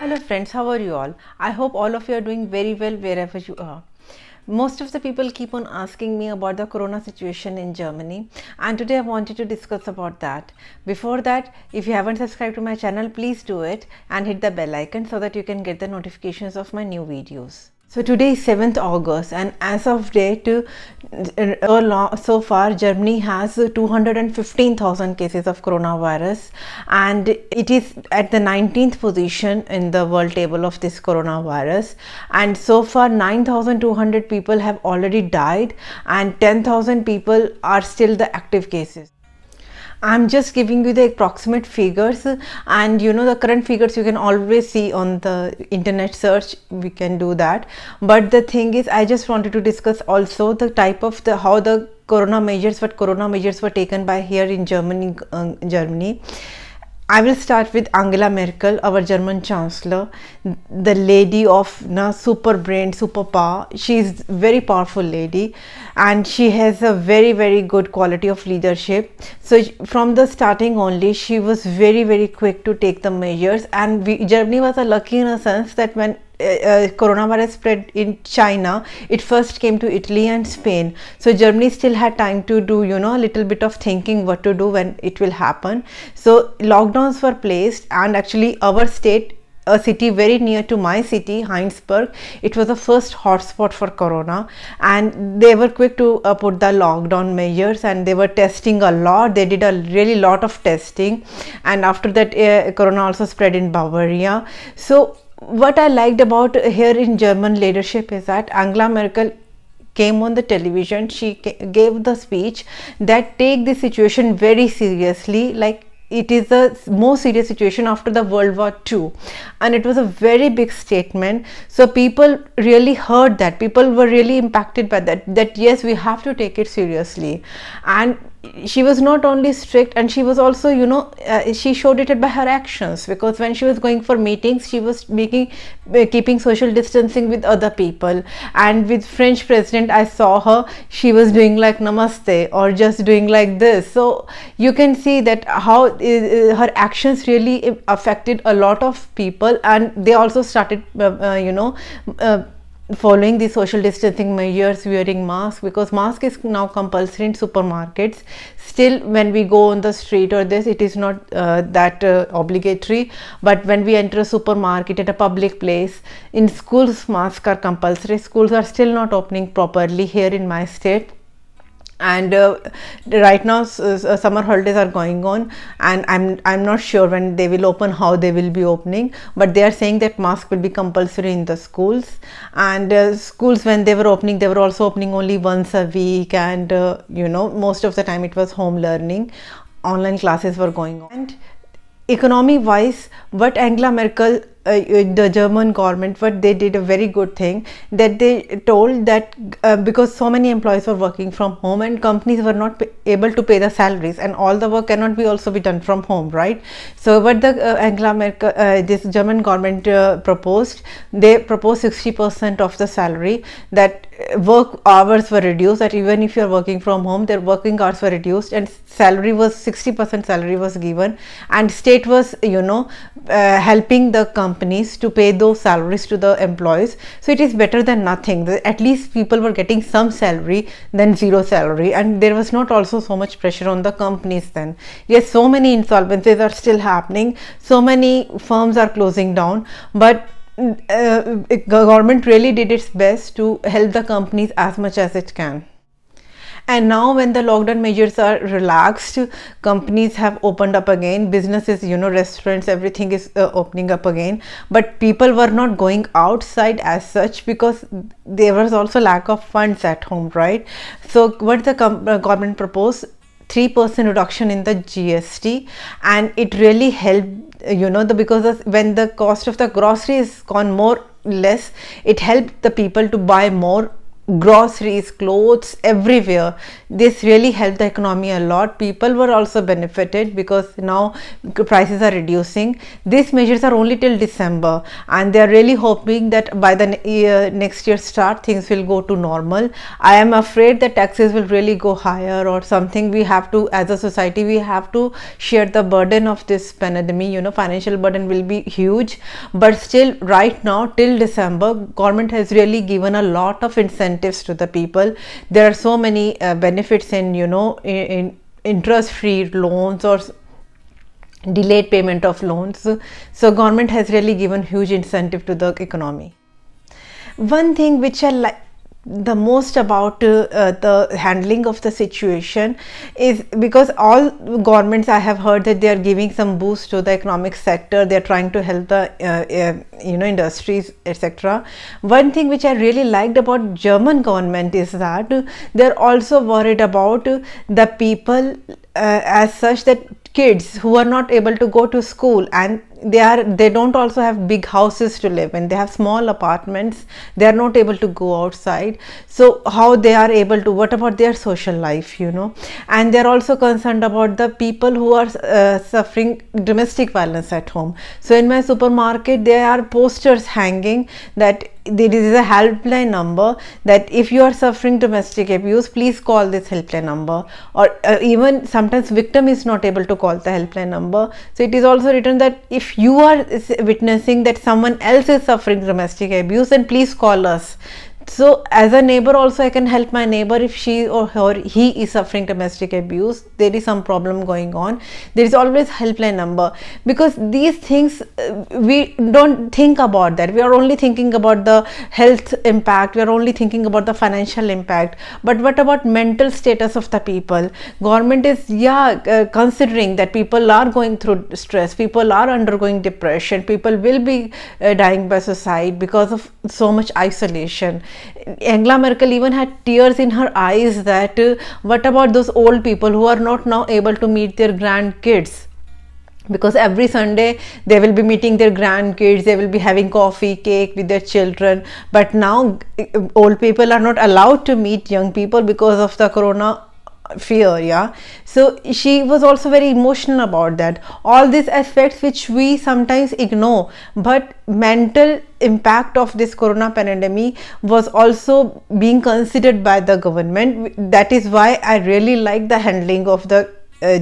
Hello friends, how are you all? I hope all of you are doing very well wherever you are. Most of the people keep on asking me about the corona situation in Germany, and today I wanted to discuss about that. Before that, if you haven't subscribed to my channel, please do it and hit the bell icon so that you can get the notifications of my new videos. So today is 7th August, and as of date, so far Germany has 215,000 cases of coronavirus, and it is at the 19th position in the world table of this coronavirus. And so far 9,200 people have already died and 10,000 people are still the active cases. I'm just giving you the approximate figures, and the current figures you can always see on the internet search. We can do that, but the thing is, I just wanted to discuss also the type of how the corona measures were taken by here in Germany. I will start with Angela Merkel, our German Chancellor, the lady of super brain, super power. She is very powerful lady, and she has a very good quality of leadership. So from the starting only, she was very quick to take the measures, and Germany was lucky in a sense that when coronavirus spread in China, it first came to Italy and Spain. So Germany still had time to do a little bit of thinking what to do when it will happen. So lockdowns were placed, and actually our state, a city very near to my city, Heinsberg, it was the first hotspot for corona, and they were quick to put the lockdown measures, and they were testing a lot. They did a really lot of testing, and after that corona also spread in Bavaria. So what I liked about here in German leadership is that Angela Merkel came on the television. She gave the speech that take the situation very seriously, like it is the most serious situation after the World War II, and it was a very big statement. So people really heard that. People were really impacted by that yes, we have to take it seriously. And she was not only strict, and she was also she showed it by her actions, because when she was going for meetings, she was keeping social distancing with other people. And with French president, I saw her, she was doing like namaste or just doing like this. So you can see that how her actions really affected a lot of people, and they also started following the social distancing measures, wearing masks, because mask is now compulsory in supermarkets. Still, when we go on the street or this, it is not that obligatory, but when we enter a supermarket, at a public place, in schools, masks are compulsory. Schools are still not opening properly here in my state, and right now summer holidays are going on, and I'm not sure when they will open, how they will be opening, but they are saying that mask will be compulsory in the schools. And schools, when they were opening, they were also opening only once a week, and most of the time it was home learning, online classes were going on. And economy wise, what Angela Merkel, the German government, what they did a very good thing, that they told that because so many employees were working from home, and companies were not able to pay the salaries, and all the work cannot be also be done from home, right? So what the Angela Merkel, this German government proposed, they proposed 60% of the salary, that work hours were reduced, that even if you're working from home, their working hours were reduced, and salary was 60% salary was given, and state was helping the companies to pay those salaries to the employees. So it is better than nothing. At least people were getting some salary than zero salary, and there was not also so much pressure on the companies then. Yes, so many insolvencies are still happening, so many firms are closing down, but government really did its best to help the companies as much as it can. And now when the lockdown measures are relaxed, companies have opened up again, businesses, restaurants, everything is opening up again, but people were not going outside as such, because there was also lack of funds at home, right? So what the government proposed, 3% reduction in the GST, and it really helped, because when the cost of the grocery is gone more less, it helped the people to buy more groceries, clothes, everywhere. this really helped the economy a lot. People were also benefited because now prices are reducing. These measures are only till December, and they are really hoping that by the next year start things will go to normal. I am afraid that taxes will really go higher or something. We have to, as a society, we have to share the burden of this pandemic. Financial burden will be huge, but still right now till December, government has really given a lot of incentives to the people. There are so many benefits in interest free loans or delayed payment of loans. So government has really given huge incentive to the economy. One thing which I like the most about the handling of the situation is because all governments, I have heard that they are giving some boost to the economic sector. They are trying to help the industries, etc. One thing which I really liked about German government is that they are also worried about the people as such, that kids who are not able to go to school, and they don't also have big houses to live in, they have small apartments, they are not able to go outside. So how they are able to, what about their social life, and they are also concerned about the people who are suffering domestic violence at home. So in my supermarket there are posters hanging that there is a helpline number, that if you are suffering domestic abuse, please call this helpline number. Or even sometimes victim is not able to call the helpline number, so it is also written that if you are witnessing that someone else is suffering domestic abuse, then please call us. So as a neighbor also, I can help my neighbor if she or he is suffering domestic abuse, there is some problem going on, there is always helpline number. Because these things we don't think about that, we are only thinking about the health impact, we are only thinking about the financial impact, but what about mental status of the people? Government is considering that people are going through stress, people are undergoing depression, people will be dying by suicide because of so much isolation. Angela Merkel even had tears in her eyes that what about those old people who are not now able to meet their grandkids, because every Sunday they will be meeting their grandkids, they will be having coffee, cake with their children, but now old people are not allowed to meet young people because of the corona fear. So she was also very emotional about that. All these aspects which we sometimes ignore, but mental impact of this corona pandemic was also being considered by the government. That is why I really like the handling of the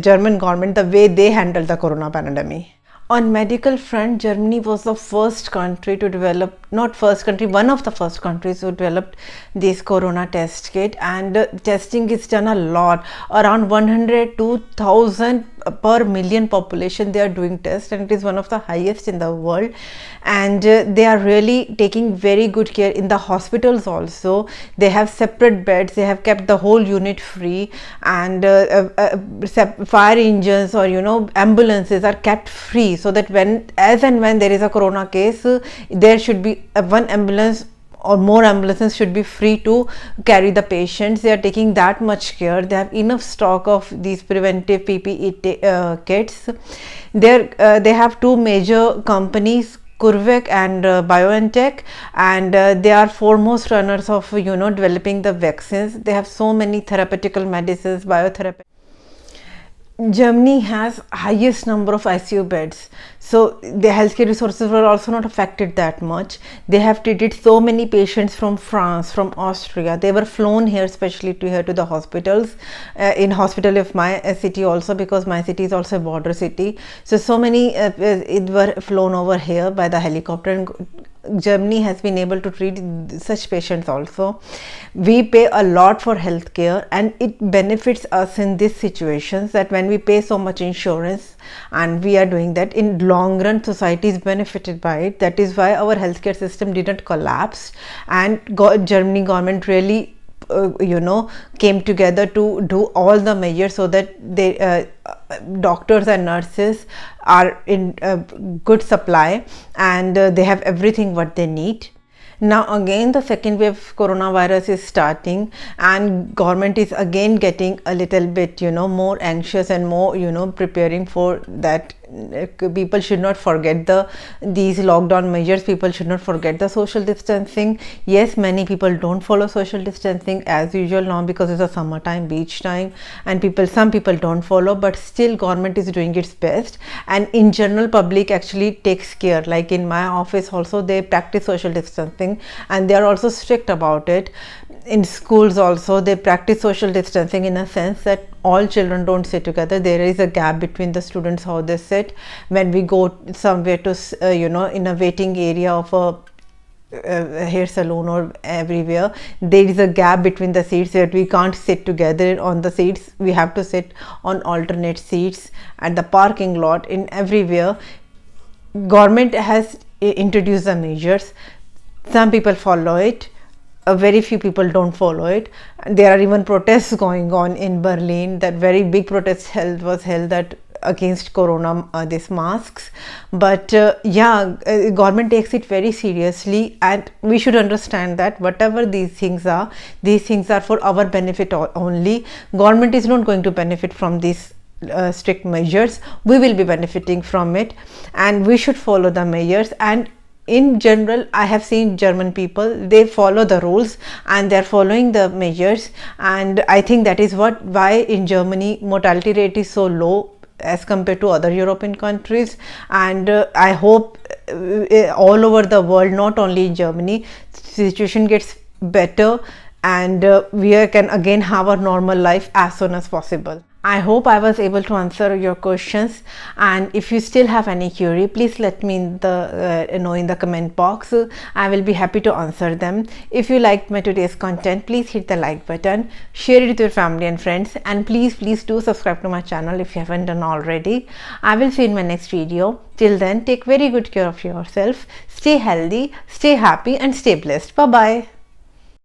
German government, the way they handled the corona pandemic. On medical front, Germany was the first country to develop, not first country, one of the first countries who developed this corona test kit, and testing is done a lot, around 102,000 per million population they are doing tests, and it is one of the highest in the world. And they are really taking very good care in the hospitals also. They have separate beds, they have kept the whole unit free, and fire engines or ambulances are kept free, so that when there is a corona case, there should be one ambulance or more ambulances should be free to carry the patients. They are taking that much care. They have enough stock of these preventive PPE kits. They have two major companies, CureVac and BioNTech, and they are foremost runners of developing the vaccines. They have so many therapeutical medicines, biotherapy. Germany has highest number of ICU beds, so the healthcare resources were also not affected that much. They have treated so many patients from France, from Austria. They were flown here especially to the hospitals, in hospital of my city also, because my city is also a border city. So many it were flown over here by the helicopter, and Germany has been able to treat such patients also. We pay a lot for healthcare, and it benefits us in these situations, that when we pay so much insurance and we are doing that, in long run society is benefited by it. That is why our healthcare system didn't collapse, and Germany government really came together to do all the measures so that they doctors and nurses are in good supply, and they have everything what they need. Now again the second wave of coronavirus is starting, and government is again getting a little bit more anxious and more preparing for that people should not forget these lockdown measures. People should not forget the social distancing. Yes, many people don't follow social distancing as usual now because it's a summertime, beach time, and some people don't follow, but still government is doing its best, and in general public actually takes care. Like in my office also, they practice social distancing and they are also strict about it. In schools also, they practice social distancing in a sense that all children don't sit together. There is a gap between the students how they sit. When we go somewhere to in a waiting area of a hair salon or everywhere, there is a gap between the seats that we can't sit together on the seats. We have to sit on alternate seats. At the parking lot, in everywhere, government has introduced the measures. Some people follow it, very few people don't follow it. There are even protests going on in Berlin. That very big protest was held that against corona, these masks. But government takes it very seriously, and we should understand that whatever these things are for our benefit only. Government is not going to benefit from these strict measures. We will be benefiting from it, and we should follow the measures. And in general, I have seen German people, they follow the rules and they're following the measures, and I think that is why in Germany mortality rate is so low as compared to other European countries. And I hope all over the world, not only in Germany, situation gets better and we can again have a normal life as soon as possible. I hope I was able to answer your questions, and if you still have any query, please let me know in the comment box. I will be happy to answer them. If you liked my today's content, please hit the like button, share it with your family and friends, and please do subscribe to my channel if you haven't done already. I will see you in my next video. Till then, take very good care of yourself, stay healthy, stay happy, and stay blessed. Bye bye.